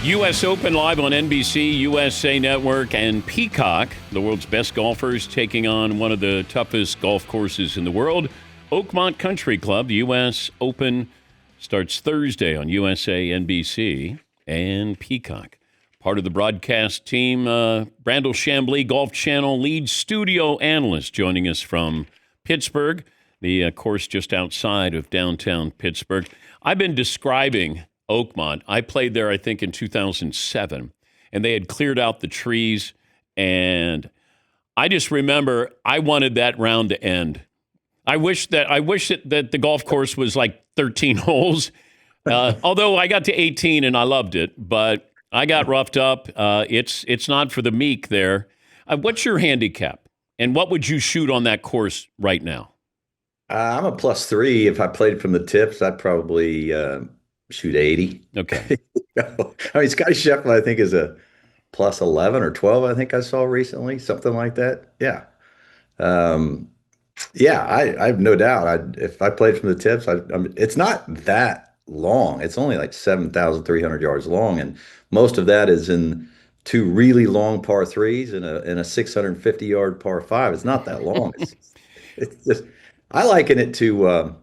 U.S. Open live on NBC, USA Network, and Peacock. The world's best golfers taking on one of the toughest golf courses in the world. Oakmont Country Club, the U.S. Open, starts Thursday on USA, NBC, and Peacock. Part of the broadcast team, Brandel Chamblee, Golf Channel lead studio analyst, joining us from Pittsburgh, the course just outside of downtown Pittsburgh. I've been describing Oakmont. I played there, I think, in 2007, and they had cleared out the trees, and I just remember I wanted that round to end. I wish that the golf course was like 13 holes, although I got to 18 and I loved it, but I got roughed up. It's not for the meek there. What's your handicap, and what would you shoot on that course right now? I'm a +3. If I played from the tips, I'd probably shoot 80. Okay. I mean, Scottie Scheffler, I think, is a +11 or 12. I think I saw recently, something like that. Yeah. I have no doubt. If I played from the tips, it's not that long. It's only like 7,300 yards long, and most of that is in two really long par threes and a 650-yard par five. It's not that long. It's just, I liken it to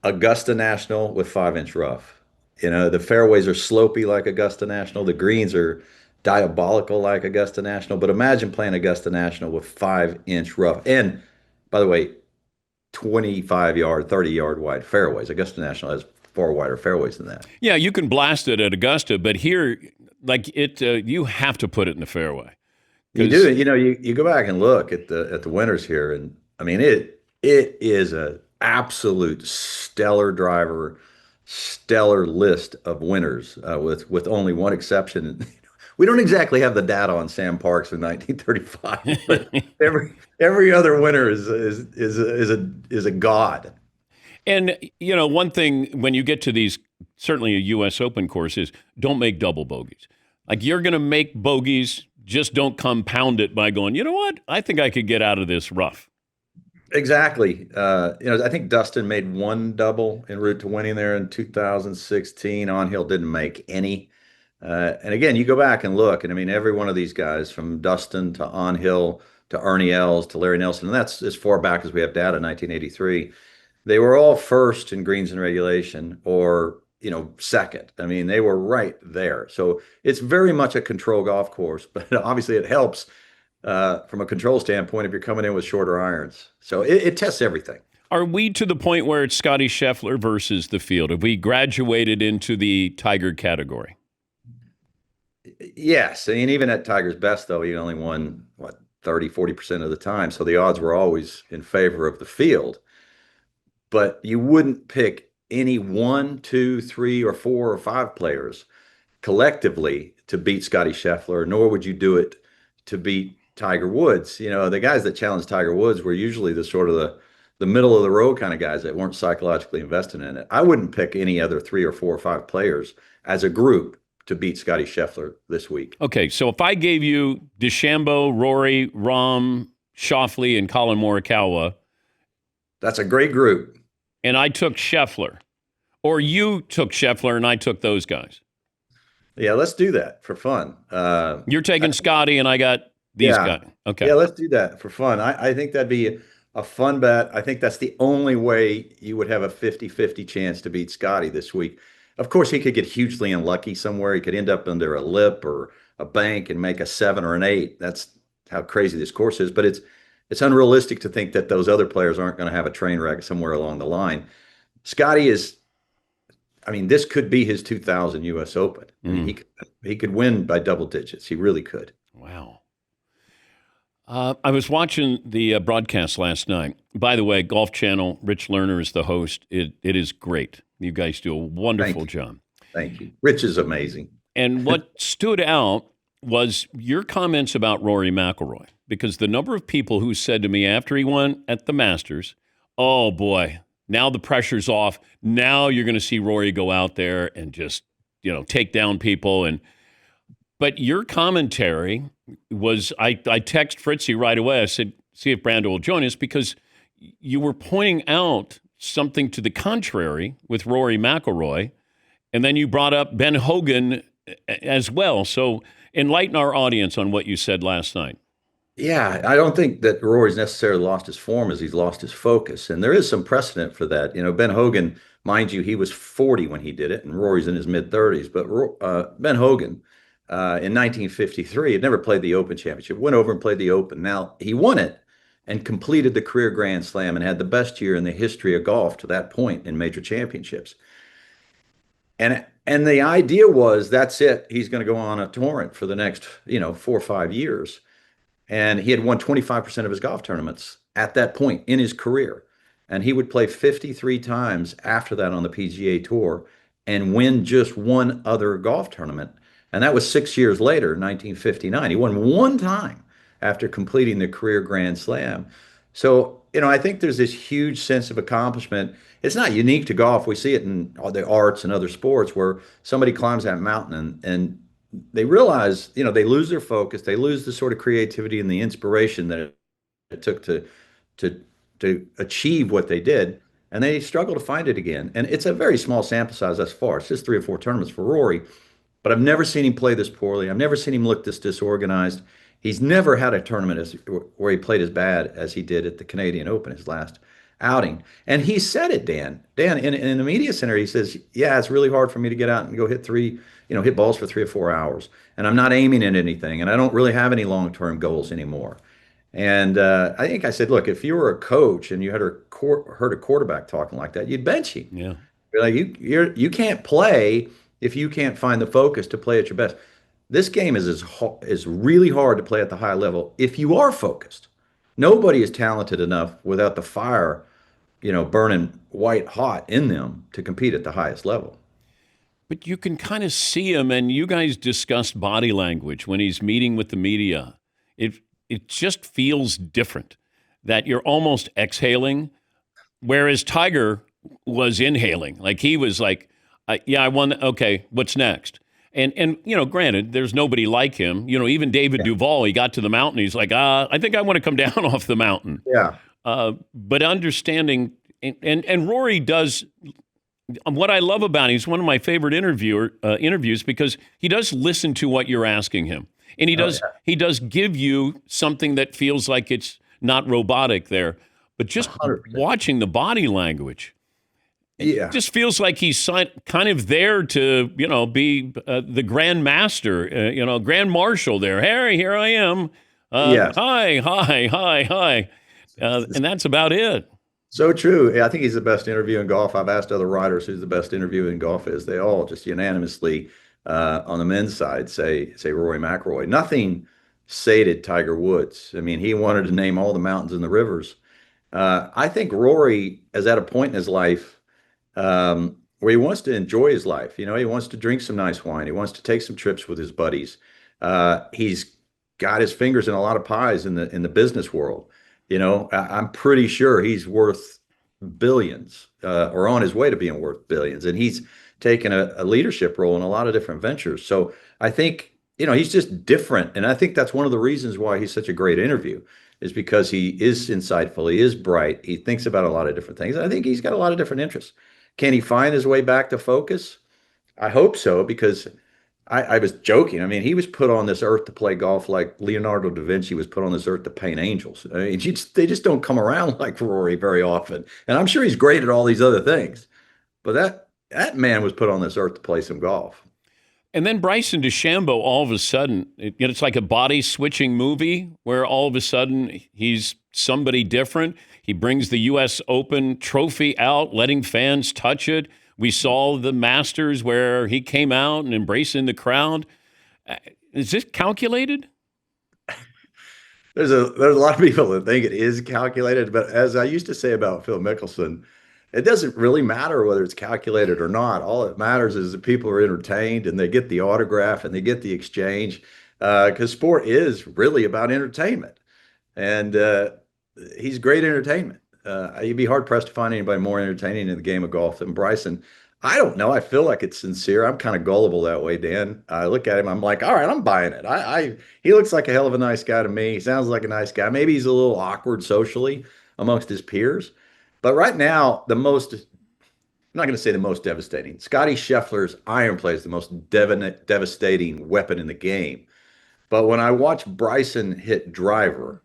Augusta National with 5-inch rough. You know, the fairways are slopey like Augusta National. The greens are diabolical like Augusta National. But imagine playing Augusta National with 5-inch rough. And by the way, 25-yard, 30-yard wide fairways. Augusta National has far wider fairways than that. Yeah, you can blast it at Augusta, but here, like you have to put it in the fairway. You do. You know, you go back and look at the winners here, and I mean it is a absolute stellar driver, stellar list of winners, with only one exception. We don't exactly have the data on Sam Parks in 1935, but every other winner is a god. And you know, one thing when you get to these, certainly a U.S. Open course, is don't make double bogeys. Like, you're going to make bogeys, just don't compound it by going, you know what, I think I could get out of this rough. Exactly. I think Dustin made one double en route to winning there in 2016. On Hill didn't make any. And again, you go back and look, and I mean, every one of these guys, from Dustin to On Hill to Ernie Els to Larry Nelson, and that's as far back as we have data, 1983, they were all first in greens and regulation, or second. I mean, they were right there. So it's very much a control golf course, but obviously it helps from a control standpoint if you're coming in with shorter irons. So it tests everything. Are we to the point where it's Scottie Scheffler versus the field? Have we graduated into the Tiger category? Yes. I mean, even at Tiger's best, though, he only won, 30-40% of the time. So the odds were always in favor of the field. But you wouldn't pick any 1, 2, 3, or 4 or 5 players collectively to beat Scottie Scheffler, nor would you do it to beat Tiger Woods. You know, the guys that challenged Tiger Woods were usually the sort of the middle of the road kind of guys that weren't psychologically invested in it. I wouldn't pick any other 3 or 4 or 5 players as a group to beat Scottie Scheffler this week. Okay, so if I gave you DeChambeau, Rory, Rahm, Schauffele, and Colin Morikawa, that's a great group. And I took Scheffler, or you took Scheffler and I took those guys. Yeah, let's do that for fun. You're taking Scottie and I got these guys. Okay. Yeah, let's do that for fun. I think that'd be a fun bet. I think that's the only way you would have a 50-50 chance to beat Scottie this week. Of course, he could get hugely unlucky somewhere. He could end up under a lip or a bank and make a 7 or an 8. That's how crazy this course is. But it's unrealistic to think that those other players aren't going to have a train wreck somewhere along the line. Scottie is, I mean, this could be his 2000 U.S. Open. I mean, he could win by double digits. He really could. Wow. I was watching the broadcast last night. By the way, Golf Channel, Rich Lerner is the host. It is great. You guys do a wonderful job. Thank you. Rich is amazing. And what stood out was your comments about Rory McIlroy, because the number of people who said to me after he won at the Masters, oh boy, now the pressure's off. Now you're going to see Rory go out there and just, take down people. But your commentary was, I text Fritzy right away. I said, see if Brandel will join us, because you were pointing out something to the contrary with Rory McIlroy. And then you brought up Ben Hogan as well. So enlighten our audience on what you said last night. Yeah, I don't think that Rory's necessarily lost his form as he's lost his focus. And there is some precedent for that. Ben Hogan, mind you, he was 40 when he did it, and Rory's in his mid 30s. But Ben Hogan in 1953 had never played the Open Championship, went over and played the Open. Now, he won it and completed the career Grand Slam and had the best year in the history of golf to that point in major championships. And the idea was that's it. He's going to go on a torrent for the next, 4 or 5 years. And he had won 25% of his golf tournaments at that point in his career. And he would play 53 times after that on the PGA Tour and win just one other golf tournament. And that was 6 years later, 1959. He won one time after completing the career Grand Slam. So, I think there's this huge sense of accomplishment. It's not unique to golf. We see it in all the arts and other sports where somebody climbs that mountain and they realize, they lose their focus, they lose the sort of creativity and the inspiration that it took to achieve what they did, and they struggle to find it again. And it's a very small sample size thus far. It's just 3 or 4 tournaments for Rory, but I've never seen him play this poorly. I've never seen him look this disorganized. He's never had a tournament where he played as bad as he did at the Canadian Open, his last outing. And he said it, Dan. Dan, in the media center, he says, yeah, it's really hard for me to get out and go hit balls for 3 or 4 hours. And I'm not aiming at anything. And I don't really have any long-term goals anymore. And I think I said, look, if you were a coach and you heard a quarterback talking like that, you'd bench him. Yeah. You're like, you can't play if you can't find the focus to play at your best. This game is really hard to play at the high level if you are focused. Nobody is talented enough without the fire, burning white hot in them to compete at the highest level. But you can kind of see him, and you guys discussed body language when he's meeting with the media. It just feels different, that you're almost exhaling, whereas Tiger was inhaling. Like he was like, yeah, I won. Okay, what's next? And granted, there's nobody like him. Even David Duval, he got to the mountain. He's like, I think I want to come down off the mountain. Yeah. But understanding, and Rory does, what I love about him, he's one of my favorite interviews because he does listen to what you're asking him. And he does give you something that feels like it's not robotic there. But just 100%. Watching the body language, Yeah. it just feels like he's kind of there to, be the Grand Master, Grand Marshal there. Harry, here I am. Yes. Hi. And that's about it. So true. Yeah, I think he's the best interview in golf. I've asked other writers who's the best interview in golf is. They all just unanimously on the men's side say Rory McIlroy. Nothing sated Tiger Woods. I mean, he wanted to name all the mountains and the rivers. I think Rory is at a point in his life where he wants to enjoy his life. He wants to drink some nice wine. He wants to take some trips with his buddies. He's got his fingers in a lot of pies in the business world. I'm pretty sure he's worth billions, or on his way to being worth billions. And he's taken a leadership role in a lot of different ventures. So I think, he's just different. And I think that's one of the reasons why he's such a great interview is because he is insightful. He is bright. He thinks about a lot of different things. And I think he's got a lot of different interests. Can he find his way back to focus? I hope so, because I was joking. I mean, he was put on this earth to play golf like Leonardo da Vinci was put on this earth to paint angels. I mean, they just don't come around like Rory very often. And I'm sure he's great at all these other things. But that man was put on this earth to play some golf. And then Bryson DeChambeau, all of a sudden, it's like a body switching movie where all of a sudden he's somebody different. He brings the U.S. Open trophy out, letting fans touch it. We saw the Masters where he came out and embracing the crowd. Is this calculated? There's a lot of people that think it is calculated, but as I used to say about Phil Mickelson, it doesn't really matter whether it's calculated or not. All that matters is that people are entertained and they get the autograph and they get the exchange, because sport is really about entertainment. And he's great entertainment. You'd be hard pressed to find anybody more entertaining in the game of golf than Bryson. I don't know. I feel like it's sincere. I'm kind of gullible that way, Dan. I look at him. I'm like, all right, I'm buying it. He looks like a hell of a nice guy to me. He sounds like a nice guy. Maybe he's a little awkward socially amongst his peers. But right now, the not going to say the most devastating. Scottie Scheffler's iron play is the most devastating weapon in the game. But when I watch Bryson hit driver,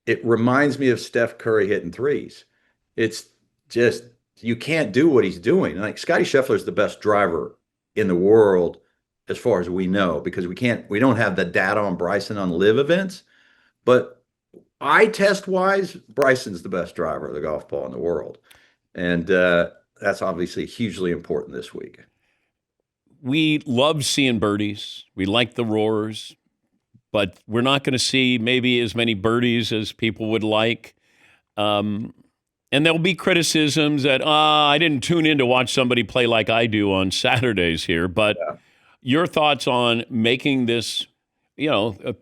it reminds me of Steph Curry hitting threes. It's just, you can't do what he's doing. Like Scottie Scheffler is the best driver in the world as far as we know, because we don't have the data on Bryson on live events, but eye test wise, Bryson's the best driver of the golf ball in the world. And that's obviously hugely important this week. We love seeing birdies. We like the roars, but we're not going to see maybe as many birdies as people would like. And there'll be criticisms that, I didn't tune in to watch somebody play like I do on Saturdays here. But your thoughts on making this,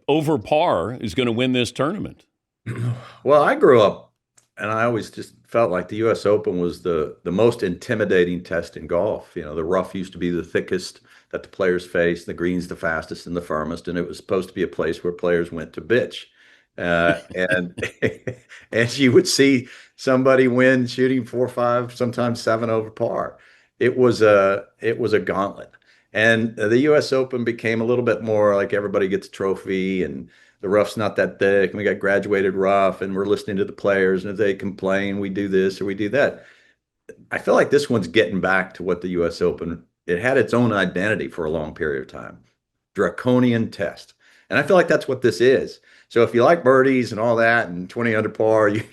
over par is going to win this tournament? Well, I grew up and I always just felt like the U.S. Open was the most intimidating test in golf. The rough used to be the thickest that the players faced, the greens the fastest and the firmest, and it was supposed to be a place where players went to bitch. And and you would see somebody win shooting 4 or 5, sometimes 7 over par. It was a gauntlet. And the U.S. Open became a little bit more like everybody gets a trophy and the rough's not that thick, and we got graduated rough, and we're listening to the players, and if they complain, we do this or we do that. I feel like this one's getting back to what the U.S. Open, it had its own identity for a long period of time. Draconian test. And I feel like that's what this is. So if you like birdies and all that and 20 under par, you're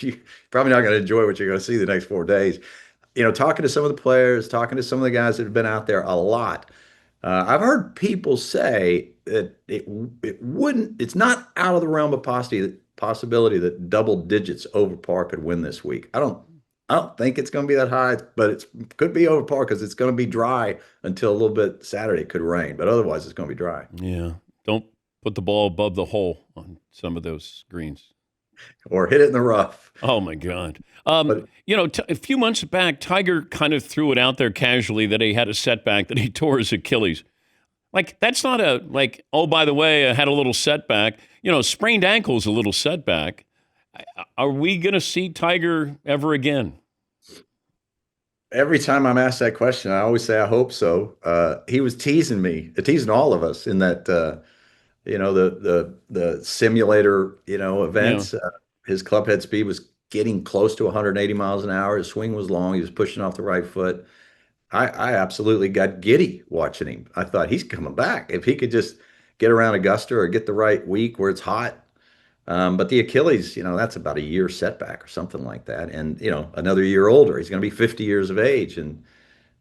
probably not going to enjoy what you're going to see the next 4 days. Talking to some of the players, talking to some of the guys that have been out there a lot, I've heard people say that it's not out of the realm of possibility that double digits over par could win this week. I don't think it's going to be that high, but it could be over par because it's going to be dry until a little bit Saturday. It could rain, but otherwise it's going to be dry. Yeah. Don't put the ball above the hole on some of those greens. Or hit it in the rough. Oh, my God. A few months back, Tiger kind of threw it out there casually that he had a setback, that he tore his Achilles. Like, that's not oh, by the way, I had a little setback. Sprained ankle is a little setback. Are we going to see Tiger ever again? Every time I'm asked that question, I always say, I hope so. He was teasing me, teasing all of us in that, the simulator, events. Yeah. His club head speed was getting close to 180 miles an hour. His swing was long. He was pushing off the right foot. I absolutely got giddy watching him. I thought he's coming back. If he could just get around Augusta or get the right week where it's hot. But the Achilles, that's about a year setback or something like that. And, another year older, he's going to be 50 years of age. And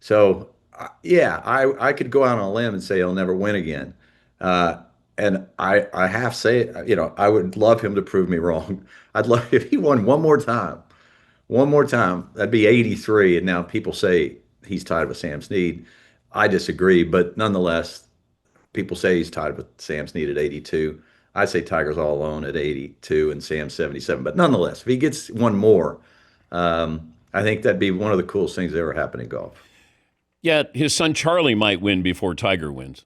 so, I could go out on a limb and say he'll never win again. And I half say it, I would love him to prove me wrong. I'd love if he won one more time, that'd be 83. And now people say he's tied with Sam Snead. I disagree, but nonetheless, people say he's tied with Sam Snead at 82. I say Tiger's all alone at 82 and Sam 77. But nonetheless, if he gets one more, I think that'd be one of the coolest things that ever happened in golf. Yeah, his son Charlie might win before Tiger wins.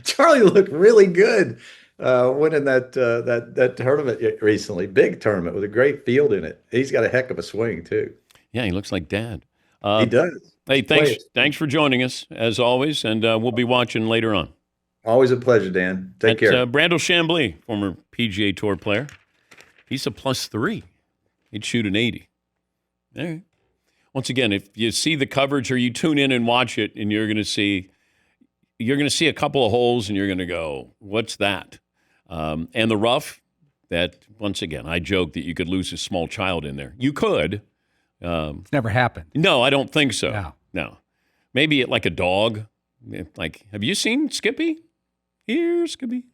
Charlie looked really good winning that tournament recently. Big tournament with a great field in it. He's got a heck of a swing, too. Yeah, he looks like Dad. He does. Hey, thanks for joining us, as always, and we'll be watching later on. Always a pleasure, Dan. Take care. Brandel Chamblee, former PGA Tour player. He's a +3. He'd shoot an 80. All right. Once again, if you see the coverage or you tune in and watch it, and you're going to see a couple of holes, and you're going to go, what's that? And the rough, that, once again, I joke that you could lose a small child in there. You could. It's never happened. No, I don't think so. No. Maybe like a dog. Like, have you seen Skippy? Here, Skippy.